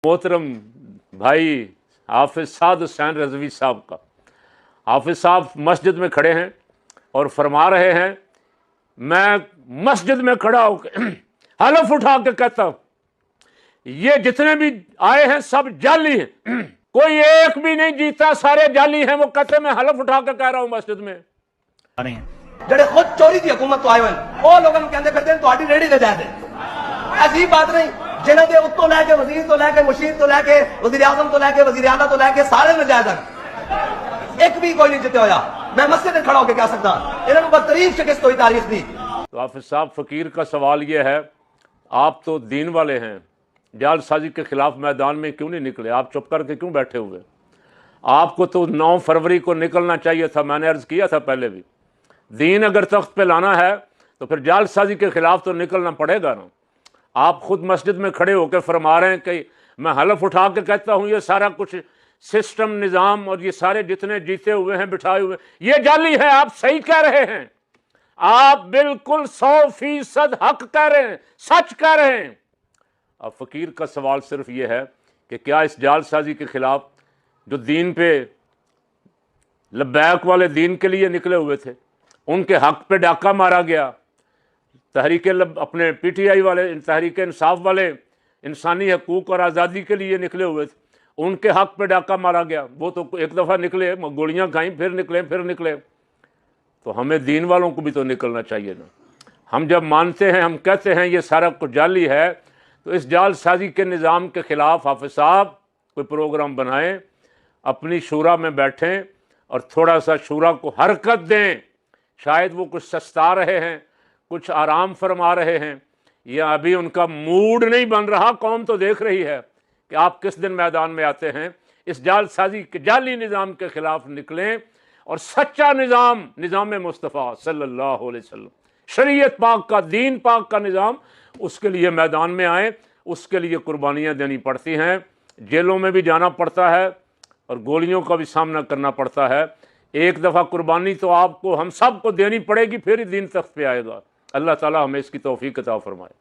मोहतरम भाई हाफिज साद हुसैन रज़वी साहब का। हाफिज साहब मस्जिद में खड़े हैं और फरमा रहे हैं, मैं मस्जिद में खड़ा होकर हलफ उठा के कहता हूं ये जितने भी आए हैं सब जाली हैं, कोई एक भी नहीं जीता, सारे जाली हैं। वो कहते मैं हलफ उठा के कह रहा हूं मस्जिद में। ਜਿਹੜੇ ਖੁਦ ਚੋਰੀ ਦੀ ਹਕੂਮਤ ਤੋਂ ਆਏ ਹੋਏ ਉਹ ਲੋਕਾਂ ਨੂੰ ਕਹਿੰਦੇ ਫਿਰਦੇ ਨੇ ਤੁਹਾਡੀ ਰੇੜੀ ਤੇ ਜਾ ਦੇ। ਅਜੀਬ ਬਾਤ ਨਹੀਂ, ਜਿਨ੍ਹਾਂ ਦੇ ਉੱਤੋਂ ਲੈ ਕੇ ਵਜ਼ੀਰ ਤੋਂ ਲੈ ਕੇ ਮੁਸ਼ੀਰ ਤੋਂ ਲੈ ਕੇ ਵਜ਼ੀਰ ਆਜ਼ਮ ਤੋਂ ਲੈ ਕੇ ਵਜ਼ੀਰ ਆਲਾ ਤੋਂ ਲੈ ਕੇ ਸਾਰੇ ਨਜਾਇਜ਼ ਹਨ, ਇੱਕ ਵੀ ਕੋਈ ਨਹੀਂ ਜਿੱਤਿਆ ਹੋਇਆ। मैं मस्जिद में खड़ा होकर कह सकता इन्होंने बदतरीन शिकस्त हुई तारीख दी। तो हाफिज साहब फकीर का सवाल ये है, आप तो दीन वाले हैं, जालसाजी के खिलाफ मैदान में क्यों नहीं निकले? आप चुप करके क्यों बैठे हुए? आपको तो 9 फरवरी को निकलना चाहिए था। मैंने अर्ज किया था पहले भी, दीन अगर तख्त पे लाना है तो फिर जालसाजी के खिलाफ तो निकलना पड़ेगा ना। आप खुद मस्जिद में खड़े होकर फरमा रहे हैं कि मैं हलफ उठा के कहता हूँ ये सारा कुछ सिस्टम निज़ाम और ये सारे जितने जीते हुए हैं बिठाए हुए ये जाली है। आप सही कह रहे हैं, आप बिल्कुल 100% हक कह रहे हैं, सच कह रहे हैं। अब फ़कीर का सवाल सिर्फ ये है कि क्या इस जालसाजी के खिलाफ जो दीन पे लब्बैक वाले दीन के लिए निकले हुए थे उनके हक पे डाका मारा गया, तहरीक अपने PTI वाले तहरीक इंसाफ वाले इंसानी हकूक़ और आज़ादी के लिए निकले हुए थे उनके हक पे डाका मारा गया। वो तो एक दफ़ा निकले, गोलियां खाई, फिर निकले। तो हमें दीन वालों को भी तो निकलना चाहिए ना। हम जब मानते हैं, हम कहते हैं ये सारा कुछ जाली है, तो इस जालसाजी के निज़ाम के ख़िलाफ़ हाफिज साहब कोई प्रोग्राम बनाएं, अपनी शूरा में बैठें और थोड़ा सा शूरा को हरकत दें। शायद वो कुछ सस्ता रहे हैं, कुछ आराम फरमा रहे हैं, या अभी उनका मूड नहीं बन रहा। कौम तो देख रही है कि आप किस दिन मैदान में आते हैं। इस जालसाजी के जाली निज़ाम के ख़िलाफ़ निकलें और सच्चा निज़ाम मुस्तफ़ा सल्लल्लाहु अलैहि वसल्लम, शरीयत पाक का, दीन पाक का निज़ाम, उसके लिए मैदान में आए। उसके लिए कुर्बानियाँ देनी पड़ती हैं, जेलों में भी जाना पड़ता है और गोलियों का भी सामना करना पड़ता है। एक दफ़ा कुर्बानी तो आपको, हम सब को देनी पड़ेगी, फिर ही दीन तख्त पे आएगा। अल्लाह ताला हमें इसकी तौफीक अता फरमाए।